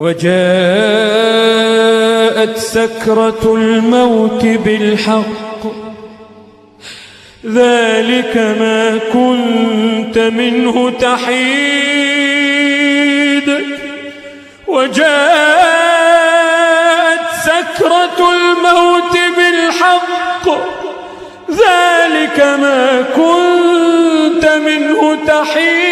وجاءت سكرة الموت بالحق ذلك ما كنت منه تحيد. وجاءت سكرة الموت بالحق ذلك ما كنت منه تحيد.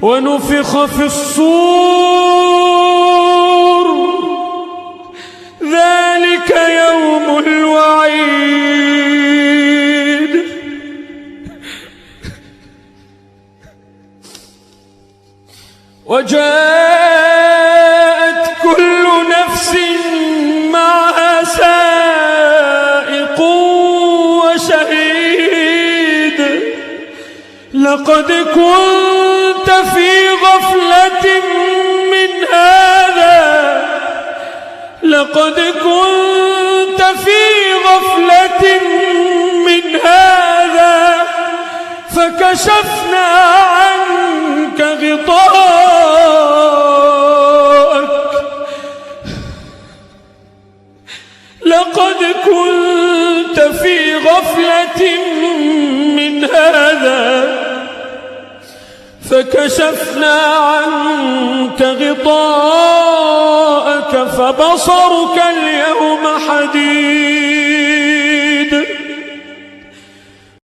ونفخ في الصور ذلك يوم الوعيد. وجاءت كل نفس معها سائق وشهيد. لقد كنت في غفلة من هذا لقد كنت في غفلة من هذا فكشفنا عنك غطاءك. لقد كنت في غفلة من هذا فكشفنا عنك غطاءك فبصرك اليوم حديد.